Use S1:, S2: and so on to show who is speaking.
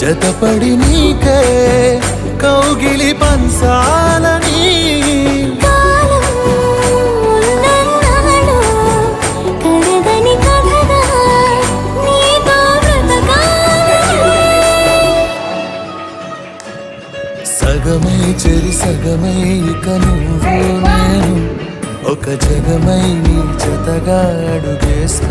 S1: జతపడి నీకే కౌగిలి పంచాలని సగమై చెరి సగమై ఇక నువ్వు నేను ఒక జగమై నీ జతగా అడుగేస్తా.